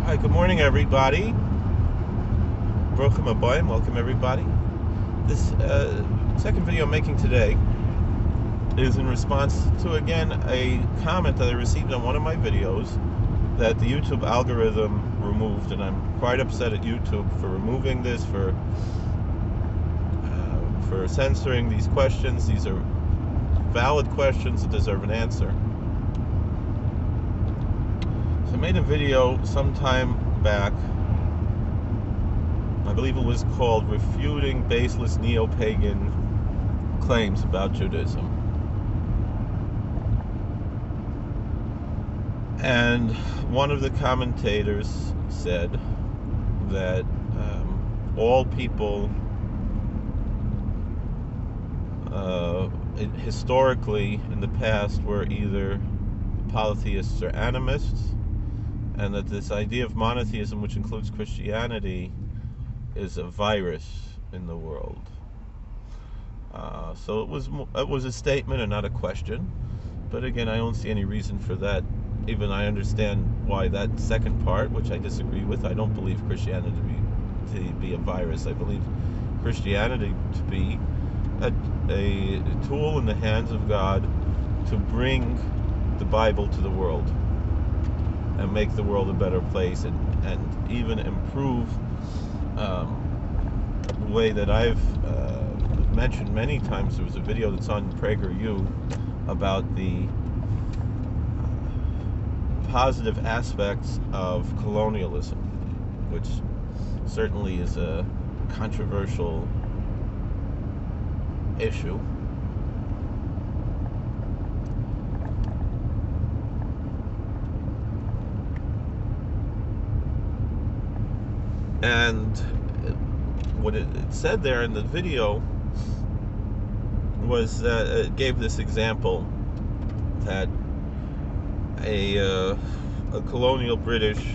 Hi, good morning, everybody. Brochim Abayim, welcome everybody. This second video I'm making today is in response to, again, a comment that I received on one of my videos that the YouTube algorithm removed, and I'm quite upset at YouTube for removing this, for censoring these questions. These are valid questions that deserve an answer. So I made a video sometime back, I believe it was called Refuting Baseless Neo-Pagan Claims About Judaism. And one of the commentators said that all people historically in the past were either polytheists or animists, and that this idea of monotheism, which includes Christianity, is a virus in the world. So it was a statement and not a question. But again, I don't see any reason for that. Even I understand why that second part, which I disagree with. I don't believe Christianity to be a virus. I believe Christianity to be a tool in the hands of God to bring the Bible to the world and make the world a better place, and even improve the way that I've mentioned many times. There was a video that's on PragerU about the positive aspects of colonialism, which certainly is a controversial issue. And what it said there in the video was that it gave this example that a colonial British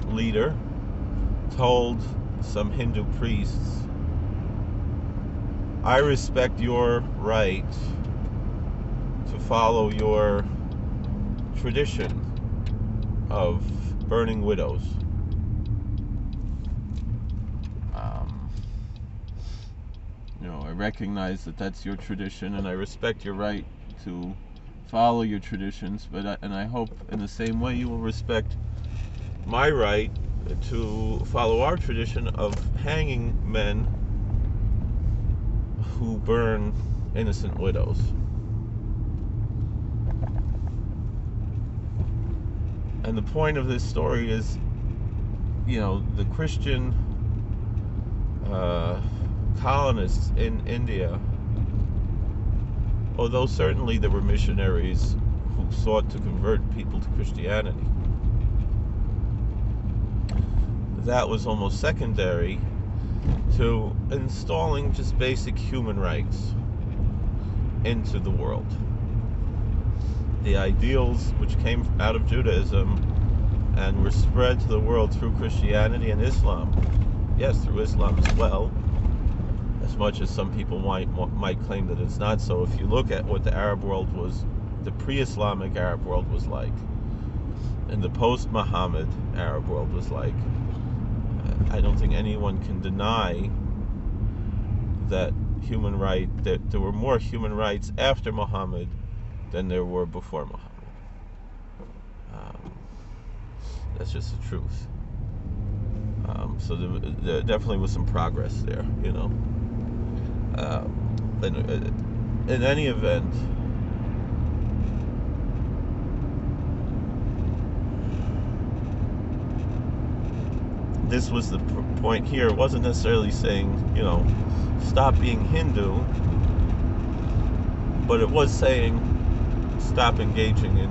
leader told some Hindu priests, "I respect your right to follow your tradition of burning widows. I recognize that that's your tradition, and I respect your right to follow your traditions, and I hope in the same way you will respect my right to follow our tradition of hanging men who burn innocent widows." And the point of this story is, the Christian colonists in India, although certainly there were missionaries who sought to convert people to Christianity, that was almost secondary to installing just basic human rights into the world. The ideals which came out of Judaism and were spread to the world through Christianity and Islam, yes, through Islam as well, as much as some people might claim that it's not so. If you look at what the Arab world was, the pre-Islamic Arab world was like, and the post-Muhammad Arab world was like, I don't think anyone can deny that there were more human rights after Muhammad than there were before Muhammad. That's just the truth. So there definitely was some progress there, in any event, this was the point here. It wasn't necessarily saying, stop being Hindu, but it was saying stop engaging in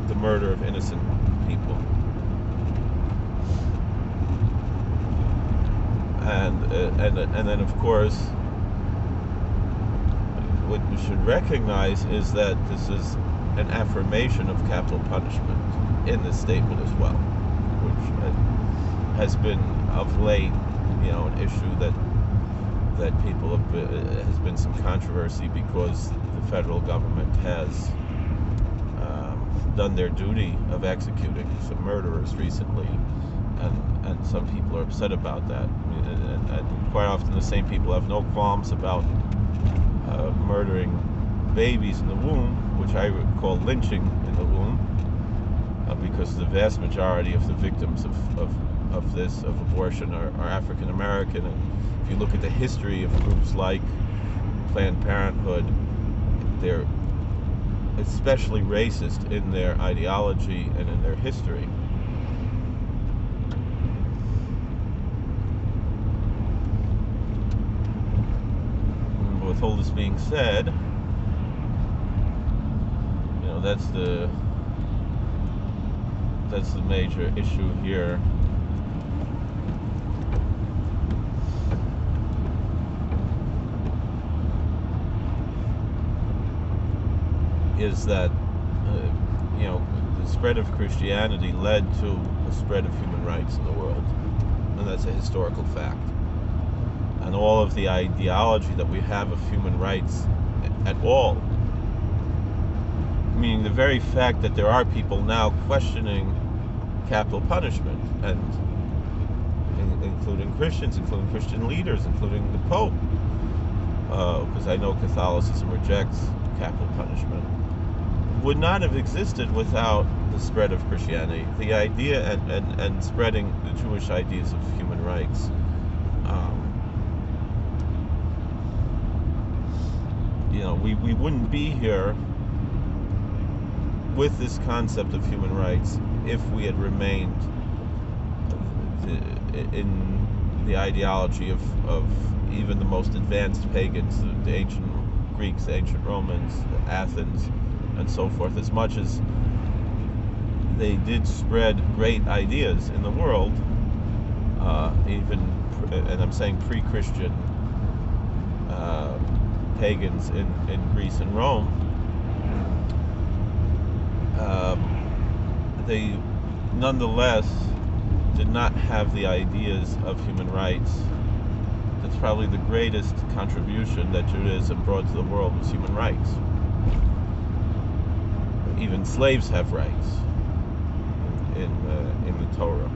the murder of innocent people. And then, of course, what we should recognize is that this is an affirmation of capital punishment in this statement as well, which has been of late, an issue that people has been some controversy because the federal government has done their duty of executing some murderers recently, and some people are upset about that. I mean, and quite often the same people have no qualms about murdering babies in the womb, which I would call lynching in the womb, because the vast majority of the victims of abortion are African American. And if you look at the history of groups like Planned Parenthood, they're especially racist in their ideology and in their history. And with all this being said, that's the major issue here. Is that the spread of Christianity led to the spread of human rights in the world, and that's a historical fact. And all of the ideology that we have of human rights at all, meaning the very fact that there are people now questioning capital punishment, and including Christians, including Christian leaders, including the Pope, because I know Catholicism rejects capital punishment, would not have existed without the spread of Christianity. The idea and spreading the Jewish ideas of human rights. We wouldn't be here with this concept of human rights if we had remained in the ideology of even the most advanced pagans, the ancient Greeks, the ancient Romans, Athens, and so forth. As much as they did spread great ideas in the world, and I'm saying pre-Christian pagans in Greece and Rome, they nonetheless did not have the ideas of human rights. That's probably the greatest contribution that Judaism brought to the world, was human rights. Even slaves have rights in the Torah.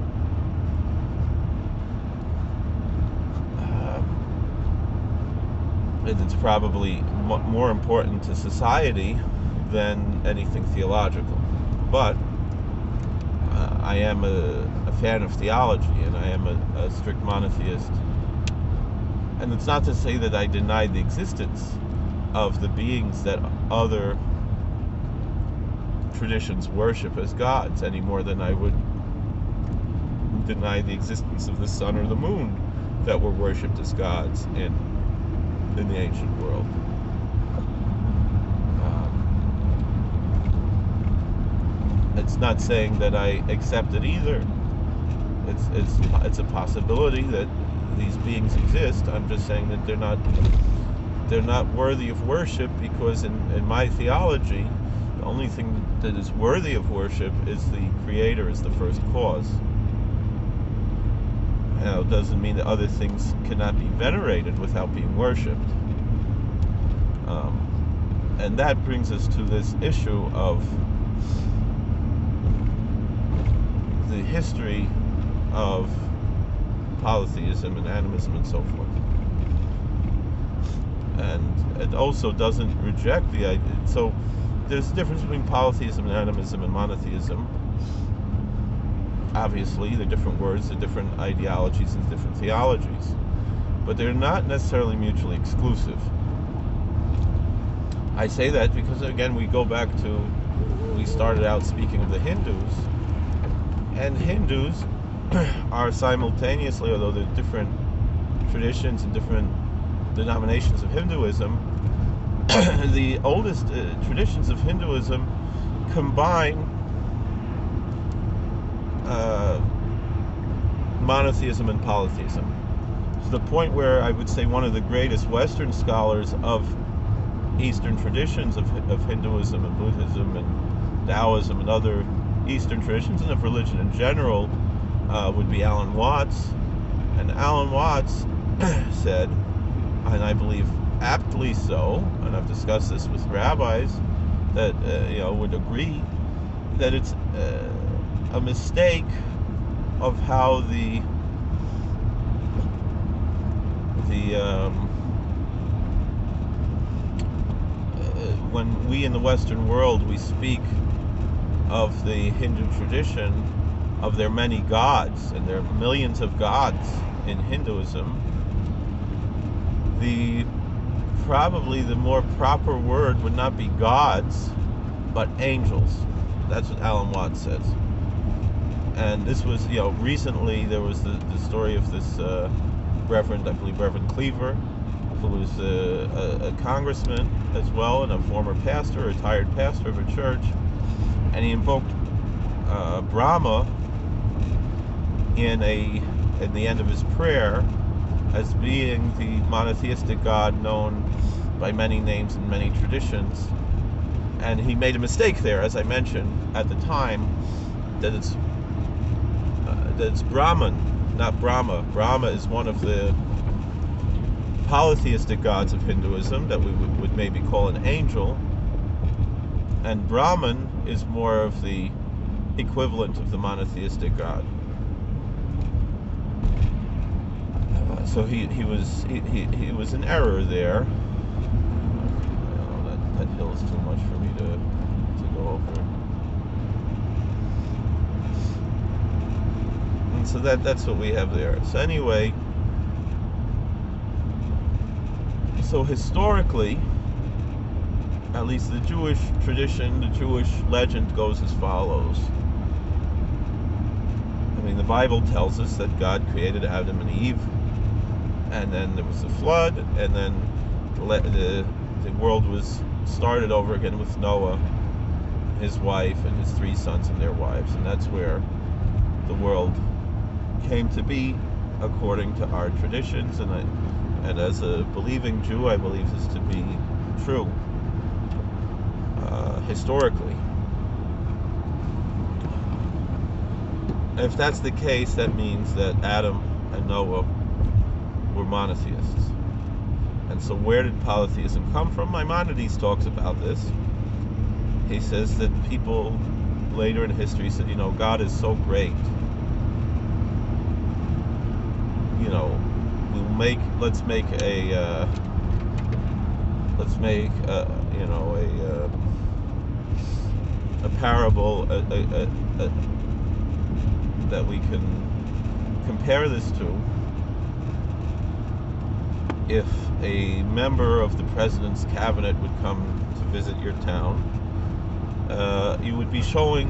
And it's probably more important to society than anything theological. But I am a fan of theology, and I am a strict monotheist. And it's not to say that I deny the existence of the beings that other traditions worship as gods, any more than I would deny the existence of the sun or the moon that were worshipped as gods in the ancient world. It's not saying that I accept it either. It's a possibility that these beings exist. I'm just saying that they're not worthy of worship, because in my theology, the only thing that is worthy of worship is the Creator, is the first cause. Now, it doesn't mean that other things cannot be venerated without being worshipped. And that brings us to this issue of the history of polytheism and animism and so forth. And it also doesn't reject the idea. So there's a difference between polytheism and animism and monotheism. Obviously, they're different words, they're different ideologies and different theologies. But they're not necessarily mutually exclusive. I say that because, again, we started out speaking of the Hindus. And Hindus are simultaneously, although they're different traditions and different denominations of Hinduism, the oldest traditions of Hinduism combine monotheism and polytheism, to the point where I would say one of the greatest Western scholars of Eastern traditions of Hinduism and Buddhism and Taoism and other Eastern traditions, and of religion in general, would be Alan Watts. And Alan Watts said, and I believe aptly so, and I've discussed this with rabbis that would agree, that it's a mistake of how when we in the Western world we speak of the Hindu tradition, of their many gods, and there are millions of gods in Hinduism, probably the more proper word would not be gods, but angels. That's what Alan Watts says. And this was, recently there was the story of this Reverend Cleaver, who was a congressman as well, and a former pastor, a retired pastor of a church, and he invoked Brahma in the end of his prayer as being the monotheistic God known by many names and many traditions. And he made a mistake there, as I mentioned at the time, that it's Brahman, not Brahma. Brahma is one of the polytheistic gods of Hinduism that we would maybe call an angel, and Brahman is more of the equivalent of the monotheistic God. So he was in error there. That hill is too much for me to go over. And so that's what we have there. So anyway, so historically, at least the Jewish tradition, the Jewish legend goes as follows. I mean, the Bible tells us that God created Adam and Eve, and then there was the flood, and then the world was started over again with Noah, his wife, and his 3 sons and their wives, and that's where the world came to be according to our traditions, and as a believing Jew, I believe this to be true historically. If that's the case, that means that Adam and Noah were monotheists. And so where did polytheism come from? Maimonides talks about this. He says that people later in history said, God is so great. Let's make a parable that we can compare this to. If a member of the president's cabinet would come to visit your town, you would be showing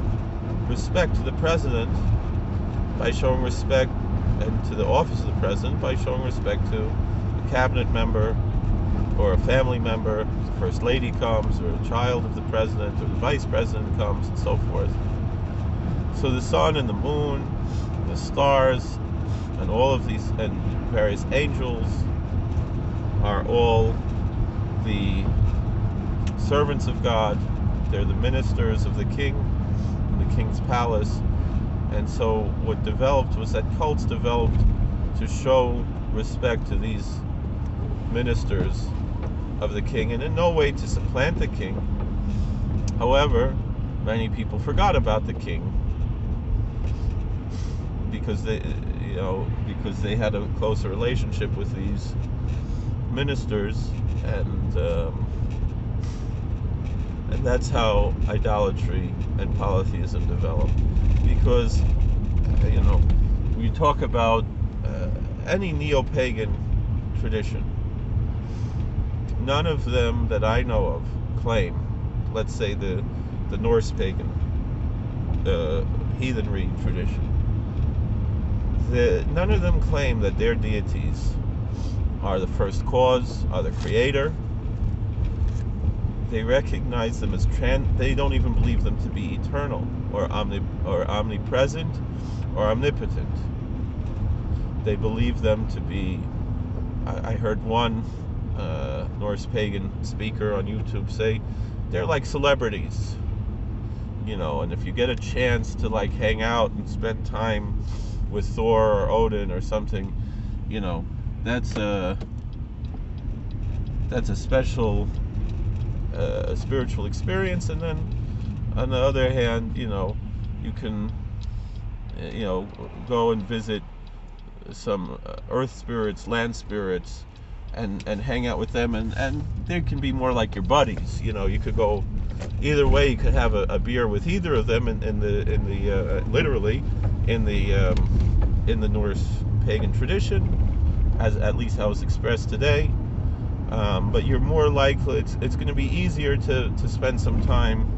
respect to the president by showing respect, and to the office of the president by showing respect to a cabinet member or a family member. The first lady comes, or a child of the president, or the vice president comes, and so forth. So the sun and the moon, and the stars, and all of these, and various angels are all the servants of God. They're the ministers of the king in the king's palace. And so what developed was that cults developed to show respect to these ministers of the king, and in no way to supplant the king. However, many people forgot about the king because they had a closer relationship with these ministers, and that's how idolatry and polytheism developed. Because when you talk about any neo-pagan tradition, none of them that I know of claim, let's say the Norse pagan, the heathenry tradition, none of them claim that their deities are the first cause, are the creator. They recognize them as they don't even believe them to be eternal, or omnipresent, or omnipotent. They believe them to be, I heard one Norse pagan speaker on YouTube say, they're like celebrities, and if you get a chance to hang out and spend time with Thor or Odin or something, that's a special spiritual experience. And then on the other hand, you can, go and visit some earth spirits, land spirits, and hang out with them, and they can be more like your buddies. You could go either way. You could have a beer with either of them in the literally in the Norse pagan tradition, as at least how it's expressed today. But you're more likely, it's going to be easier to spend some time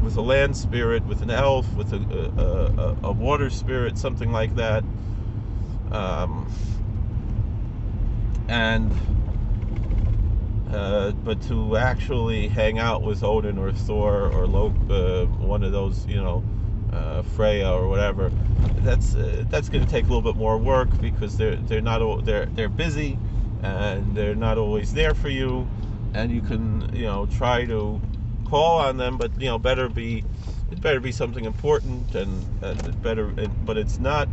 with a land spirit, with an elf, with a water spirit, something like that. But to actually hang out with Odin or Thor or one of those, Freya or whatever, that's going to take a little bit more work, because they're busy, and they're not always there for you, and you can try to call on them, but it better be something important, but it's not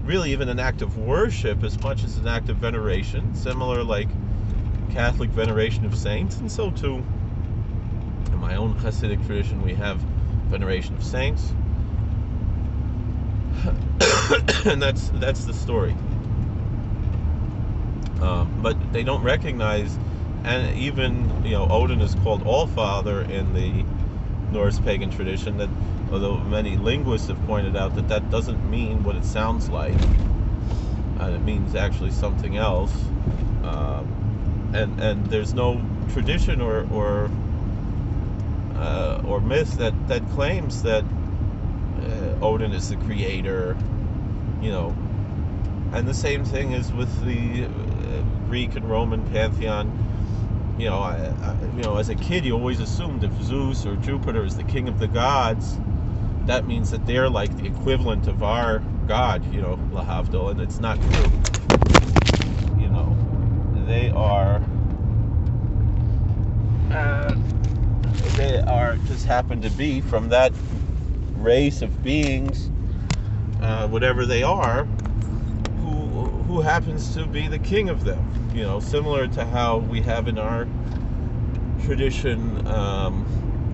really even an act of worship as much as an act of veneration, similar like Catholic veneration of saints. And so too in my own Hasidic tradition we have veneration of saints. And that's the story. But they don't recognize, and even Odin is called All-Father in the Norse pagan tradition, that although many linguists have pointed out that doesn't mean what it sounds like. It means actually something else. And there's no tradition or myth that claims that Odin is the creator, and the same thing is with the Greek and Roman pantheon. As a kid, you always assumed if Zeus or Jupiter is the king of the gods, that means that they're like the equivalent of our god, Lahavdil, and it's not true. They are just happen to be from that race of beings, whatever they are, who happens to be the king of them. Similar to how we have in our tradition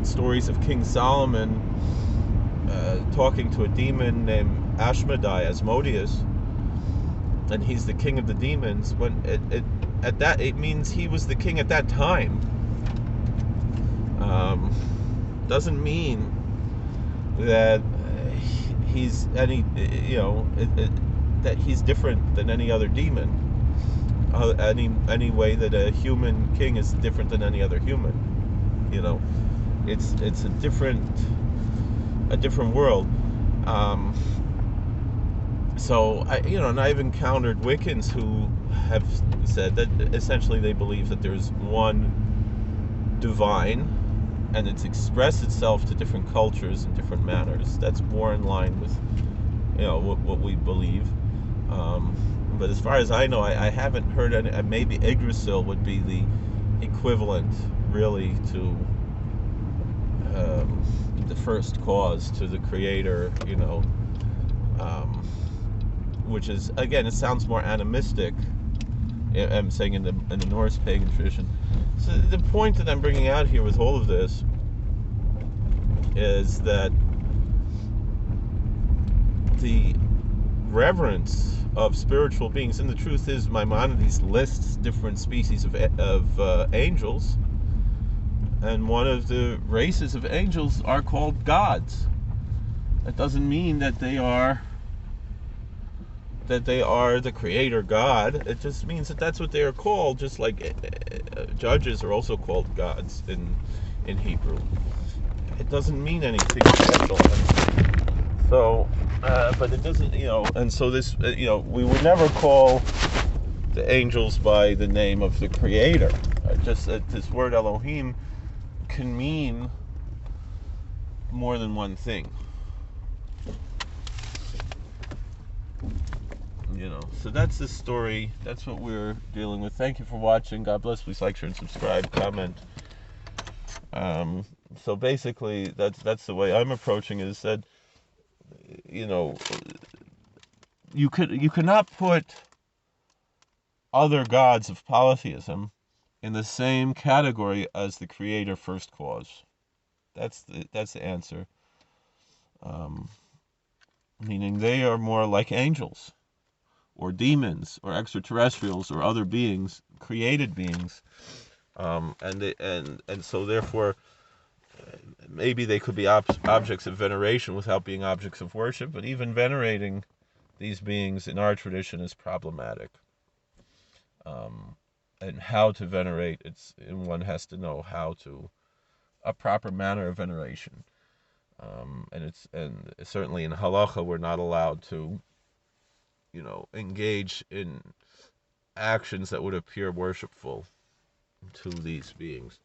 stories of King Solomon talking to a demon named Asmodeus, and he's the king of the demons. When it means he was the king at that time. Doesn't mean that he's any that he's different than any other demon. Any way that a human king is different than any other human. It's a different world. So and I've encountered Wiccans who have said that essentially they believe that there's one divine, and it's expressed itself to different cultures in different manners. That's more in line with what we believe. But as far as I know, I haven't heard any. Maybe Yggdrasil would be the equivalent, really, to the first cause, to the creator. Which is, again, it sounds more animistic. I'm saying in the Norse pagan tradition. So the point that I'm bringing out here with all of this is that the reverence of spiritual beings, and the truth is Maimonides lists different species of angels, and one of the races of angels are called gods. That doesn't mean that they are the creator God. It just means that that's what they are called, just like judges are also called gods in Hebrew. It doesn't mean anything special. So, but it doesn't, and so this, we would never call the angels by the name of the creator. Just this word Elohim can mean more than one thing. So that's the story. That's what we're dealing with. Thank you for watching. God bless. Please like, share, and subscribe. Comment. So basically, that's the way I'm approaching it. Is that you cannot put other gods of polytheism in the same category as the creator first cause. That's the answer. Meaning they are more like angels, or demons, or extraterrestrials, or other beings, created beings, and so therefore maybe they could be objects of veneration without being objects of worship. But even venerating these beings in our tradition is problematic. And how to venerate, and one has to know how to a proper manner of veneration. And certainly in halacha we're not allowed to, engage in actions that would appear worshipful to these beings,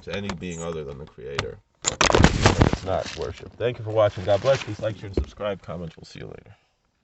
to any being other than the Creator. It's not worship. Thank you for watching. God bless. Please like, share, and subscribe. Comment. We'll see you later.